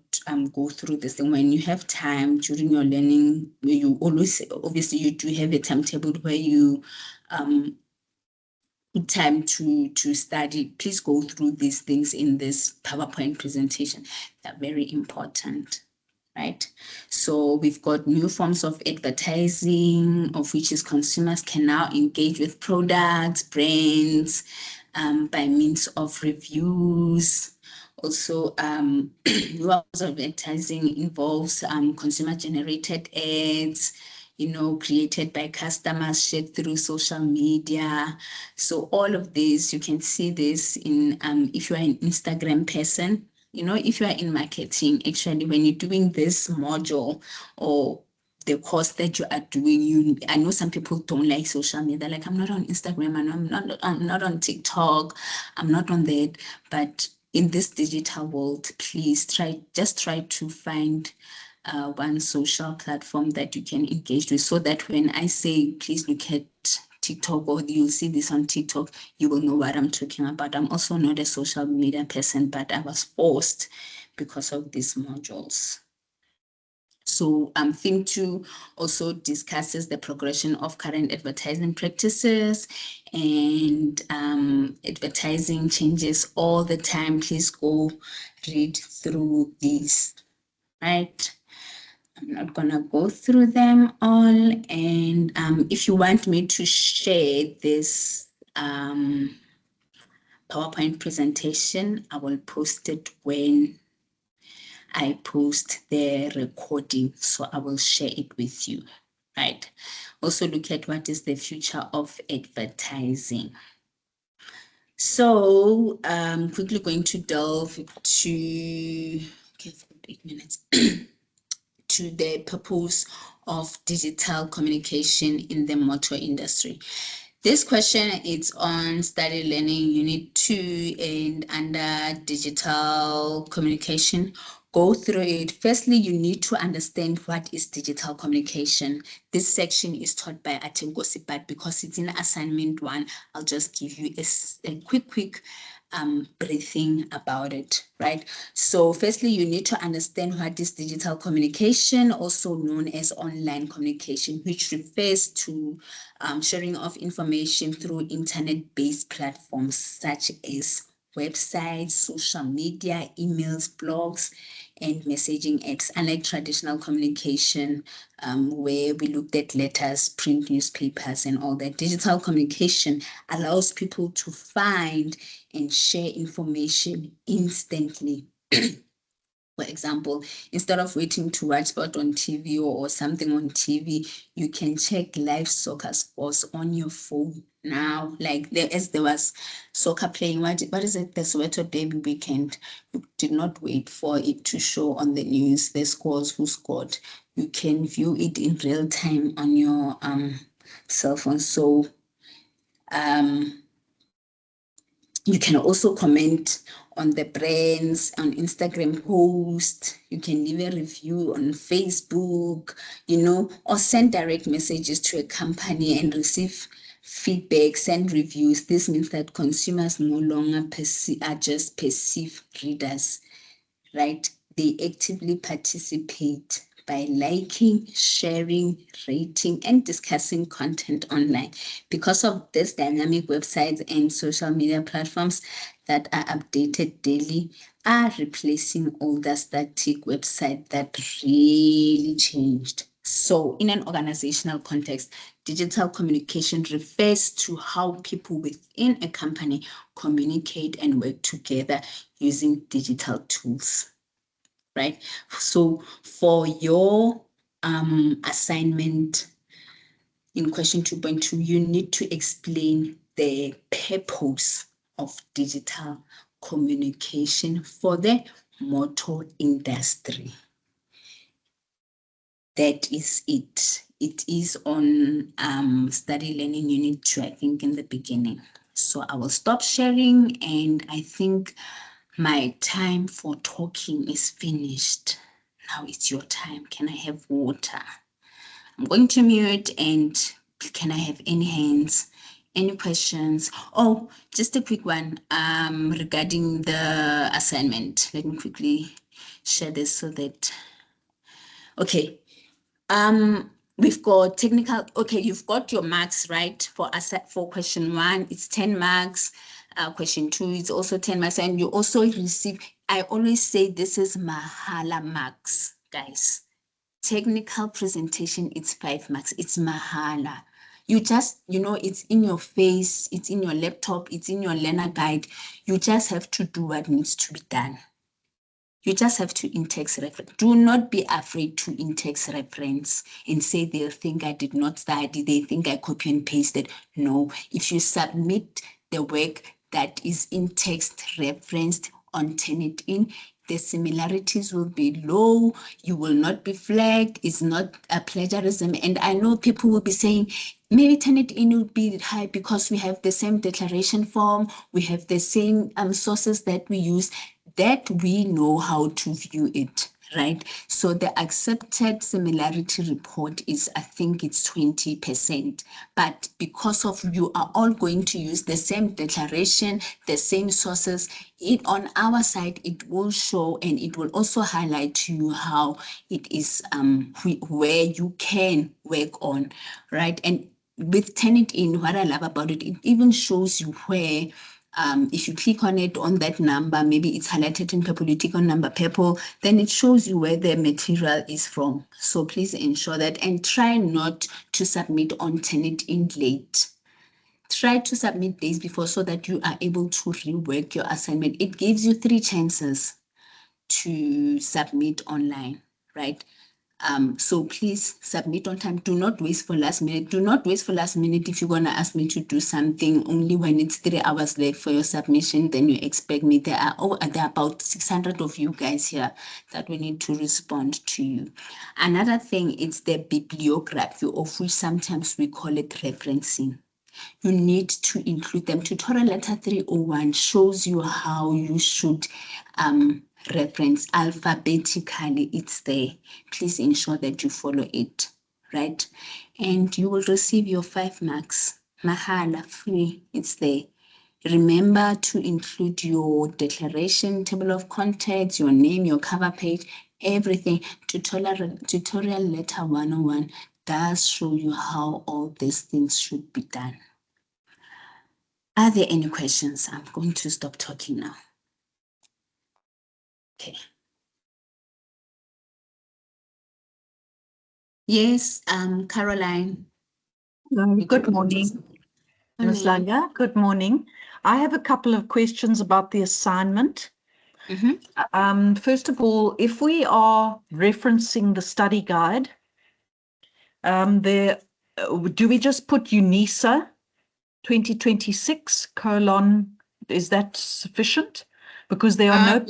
Speaker 1: go through this thing. When you have time during your learning, you always, obviously you do have a timetable where you put time to study. Please go through these things in this PowerPoint presentation. They're very important. Right? So we've got new forms of advertising, of which is consumers can now engage with products, brands, by means of reviews. Also, new forms of advertising involves consumer-generated ads, created by customers, shared through social media. So all of this, you can see this in, if you're an Instagram person, if you are in marketing, actually, when you're doing this module or the course that you are doing, I know some people don't like social media. Like, I'm not on Instagram and I'm not on TikTok. I'm not on that. But in this digital world, please try to find one social platform that you can engage with, so that when I say, please look at TikTok, or you'll see this on TikTok, you will know what I'm talking about. I'm also not a social media person, but I was forced because of these modules. So theme 2 also discusses the progression of current advertising practices, and advertising changes all the time. Please go read through these, right? I'm not going to go through them all. And if you want me to share this PowerPoint presentation, I will post it when I post the recording. So I will share it with you, right? Also look at what is the future of advertising. So quickly going to delve to, okay, 8 minutes. To the purpose of digital communication in the motor industry. This question is on Study Learning Unit 2 and under digital communication. Go through it. Firstly, you need to understand what is digital communication. This section is taught by Atengosi, but because it's in assignment 1, I'll just give you a quick briefing about it, right? So firstly, you need to understand what is digital communication, also known as online communication, which refers to sharing of information through internet-based platforms such as websites, social media, emails, blogs, and messaging apps. Unlike traditional communication, where we looked at letters, print newspapers, and all that, digital communication allows people to find and share information instantly. For example, instead of waiting to watch sport on TV or something on TV, you can check live soccer scores on your phone now. Like as there was soccer playing, what is it? The Soweto Derby weekend. You did not wait for it to show on the news the scores, who scored. You can view it in real time on your cell phone. So you can also comment on the brands on Instagram post. You can leave a review on Facebook, or send direct messages to a company and receive feedback, send reviews. This means that consumers no longer are just passive readers, right? They actively participate by liking, sharing, rating, and discussing content online. Because of this, dynamic websites and social media platforms that are updated daily are replacing older static websites that really changed. So in an organizational context, digital communication refers to how people within a company communicate and work together using digital tools, right? So for your assignment in question 2.2, you need to explain the purpose of digital communication for the motor industry. That is it. It is on study learning unit 2, I think, in the beginning. So I will stop sharing, and I think my time for talking is finished. Now it's your time. Can I have water? I'm going to mute, and can I have any hands? Any questions? Oh, just a quick one regarding the assignment. Let me quickly share this so that, okay. We've got technical, okay, you've got your marks, right? For question 1, it's 10 marks. Question 2, it's also 10 marks. And you also receive, I always say this is mahala marks, guys. Technical presentation, it's 5 marks. It's mahala. You just, it's in your face, it's in your laptop, it's in your learner guide. You just have to do what needs to be done. You just have to in-text reference. Do not be afraid to in-text reference and say they'll think I did not study, they think I copy and pasted. No, if you submit the work that is in-text referenced on Turnitin, the similarities will be low, you will not be flagged, it's not a plagiarism. And I know people will be saying, maybe Turnitin will be high because we have the same declaration form, we have the same sources that we use, that we know how to view it, right? So the accepted similarity report is, I think it's 20%, but because of you are all going to use the same declaration, the same sources, on our side, it will show, and it will also highlight to you how it is where you can work on, right? And with Turnitin, what I love about it, it even shows you where if you click on it on that number, maybe it's highlighted in purple, you click on number purple, then it shows you where the material is from. So please ensure that, and try not to submit on Turnitin late. Try to submit days before so that you are able to rework your assignment. It gives you 3 chances to submit online, right? So please submit on time. Do not waste for last minute. Do not waste for last minute. If you're going to ask me to do something only when it's 3 hours late for your submission, then you expect me. There are about 600 of you guys here that we need to respond to you. Another thing is the bibliography, of which sometimes we call it referencing. You need to include them. Tutorial letter 301 shows you how you should reference alphabetically. It's there. Please ensure that you follow it, right? And you will receive your 5 marks. Mahala, free, it's there. Remember to include your declaration, table of contents, your name, your cover page, everything. Tutorial letter 101 does show you how all these things should be done. Are there any questions? I'm going to stop talking now. Okay. Yes, Caroline.
Speaker 4: Good morning, Ms. Langa. Good morning. I have a couple of questions about the assignment. First of all, if we are referencing the study guide, do we just put UNISA 2026 : is that sufficient? Because there are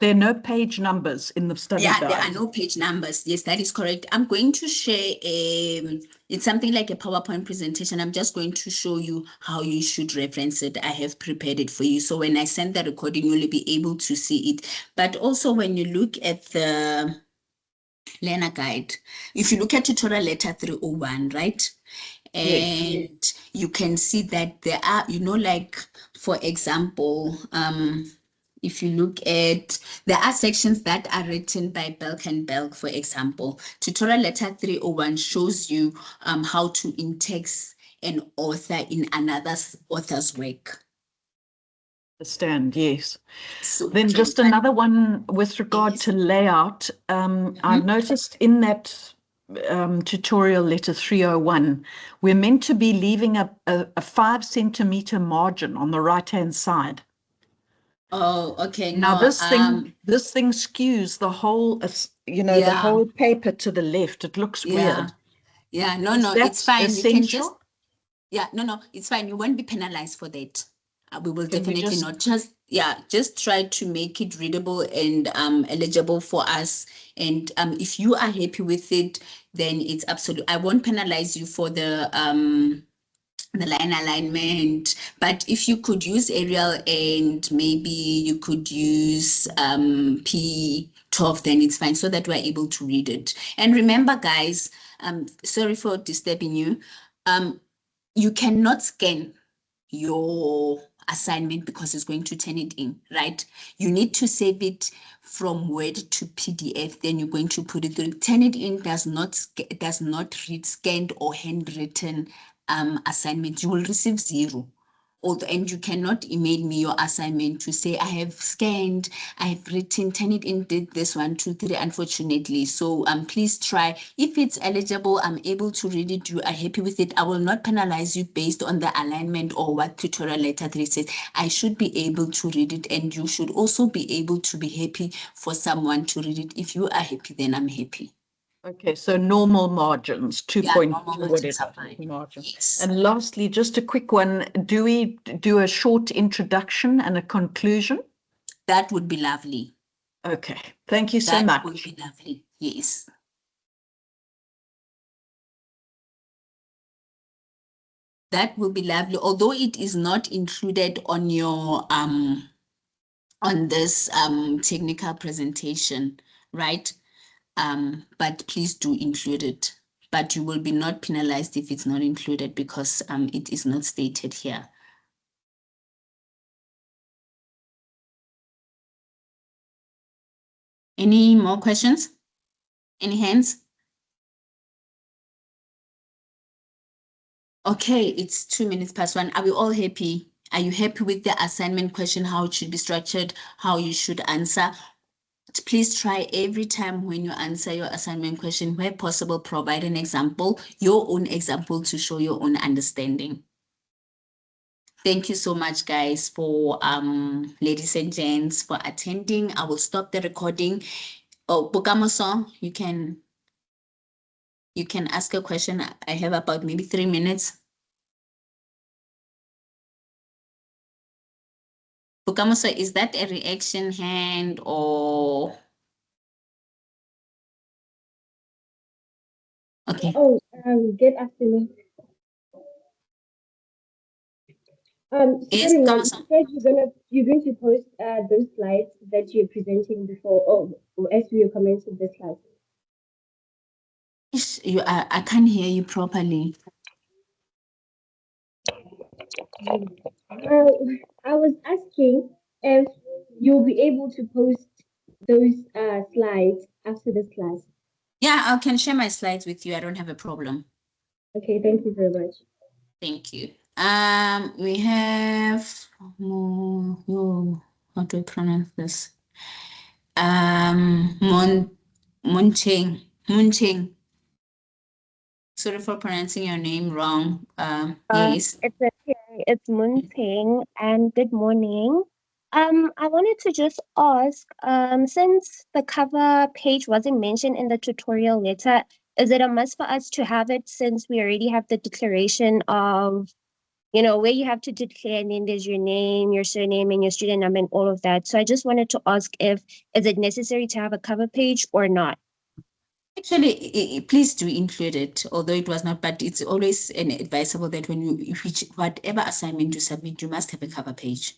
Speaker 4: no page numbers in the study guide.
Speaker 1: There are no page numbers. Yes, that is correct. I'm going to share it's something like a PowerPoint presentation. I'm just going to show you how you should reference it. I have prepared it for you. So when I send the recording, you'll be able to see it. But also when you look at the learner guide, if you look at tutorial letter 301, right? And you can see that there are, like, for example, if you look at, there are sections that are written by Belk and Belk, for example. Tutorial letter 301 shows you how to in-text an author in another author's work.
Speaker 4: Understand, yes.
Speaker 1: So
Speaker 4: Then just another one with regard to layout. I've noticed in that tutorial letter 301, we're meant to be leaving a 5 centimeter margin on the right-hand side.
Speaker 1: Oh, okay.
Speaker 4: Now
Speaker 1: No,
Speaker 4: this thing skews the whole, the whole paper to the left. It looks weird.
Speaker 1: Yeah, no,
Speaker 4: Is
Speaker 1: it's
Speaker 4: that
Speaker 1: fine. You can just,
Speaker 4: essential?
Speaker 1: no, it's fine. You won't be penalized for that. We will
Speaker 4: Can we
Speaker 1: definitely
Speaker 4: just-
Speaker 1: not. Just try to make it readable and eligible for us. And if you are happy with it, then it's absolutely, I won't penalize you for the line alignment, but if you could use Arial and maybe you could use P12, then it's fine, so that we're able to read it. And remember, guys, sorry for disturbing you, you cannot scan your assignment because it's going to turn it in, right? You need to save it from Word to PDF, then you're going to put it through. Turn it in does not read scanned or handwritten assignment. You will receive 0. And you cannot email me your assignment to say, I have scanned, I have written, turn it in, did this 1, 2, 3, unfortunately. So please try. If it's eligible, I'm able to read it, you are happy with it, I will not penalize you based on the alignment or what tutorial letter 3 says. I should be able to read it, and you should also be able to be happy for someone to read it. If you are happy, then I'm happy.
Speaker 4: Okay, so normal margins, 2.2
Speaker 1: normal margins are fine.
Speaker 4: margin.
Speaker 1: Yes.
Speaker 4: And lastly, just a quick one. Do we do a short introduction and a conclusion?
Speaker 1: That would be lovely.
Speaker 4: Okay, thank you so
Speaker 1: That
Speaker 4: much.
Speaker 1: would be lovely. Yes. That will be lovely, although it is not included on your on this technical presentation, right? But please do include it. But you will be not penalized if it's not included because it is not stated here. Any more questions? Any hands? Okay, it's 1:02. Are we all happy? Are you happy with the assignment question, how it should be structured, how you should answer? Please try every time when you answer your assignment question, where possible, provide an example, your own example to show your own understanding. Thank you so much, guys, for ladies and gents, for attending. I will stop the recording. Oh, Bukamoso, you can ask a question. I have about maybe 3 minutes. Bukamoso, is that a reaction hand or? Okay.
Speaker 2: Oh, good afternoon.
Speaker 1: Yes,
Speaker 2: Sorry, ma'am.
Speaker 1: Bukamoso.
Speaker 2: You said you're going to post those slides that you're presenting before, as we commented the slides.
Speaker 1: I can't hear you properly.
Speaker 2: I was asking if you'll be able to post those slides after this class.
Speaker 1: Yeah, I can share my slides with you. I don't have a problem.
Speaker 2: Okay, thank you very much.
Speaker 1: Thank you. We have how do I pronounce this? Munching. Sorry for pronouncing your name wrong. Yes.
Speaker 5: It's okay. It's Munting, and good morning. I wanted to just ask, since the cover page wasn't mentioned in the tutorial letter, is it a must for us to have it since we already have the declaration of, where you have to declare, and then there's your name, your surname, and your student number, and all of that. So I just wanted to ask is it necessary to have a cover page or not?
Speaker 1: Actually, please do include it, although it was not, but it's always advisable that when you whatever assignment you submit, you must have a cover page.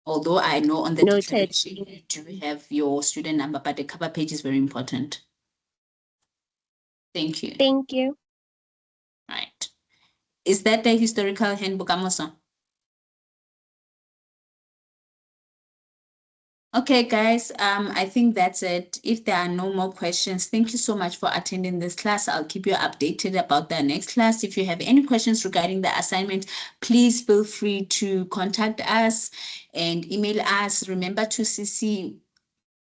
Speaker 1: Although I know on the
Speaker 5: Noted.
Speaker 1: declaration you do have your student number, but the cover page is very important. Thank you.
Speaker 5: Thank you.
Speaker 1: Right. Is that the historical handbook, Amoso? Okay, guys, I think that's it. If there are no more questions, thank you so much for attending this class. I'll keep you updated about the next class. If you have any questions regarding the assignment, please feel free to contact us and email us. Remember to CC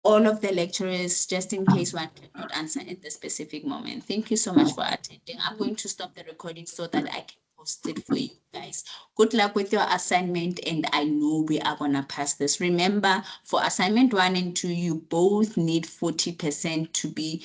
Speaker 1: all of the lecturers just in case one cannot answer at the specific moment. Thank you so much for attending. I'm going to stop the recording so that I can post it for you guys. Good luck with your assignment, and I know we are going to pass this. Remember, for assignment 1 and 2, you both need 40% to be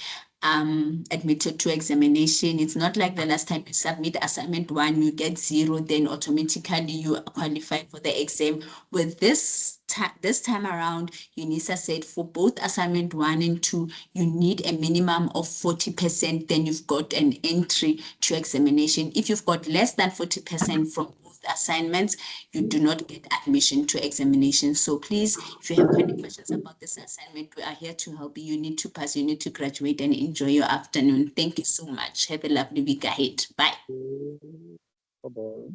Speaker 1: admitted to examination. It's not like the last time you submit assignment 1, you get 0, then automatically you qualify for the exam. With this time around, UNISA said for both assignment 1 and 2, you need a minimum of 40%, then you've got an entry to examination. If you've got less than 40% from both assignments, you do not get admission to examination. So please, if you have any questions about this assignment, we are here to help you. You need to pass, you need to graduate, and enjoy your afternoon. Thank you so much. Have a lovely week ahead. Bye.
Speaker 6: Bye-bye.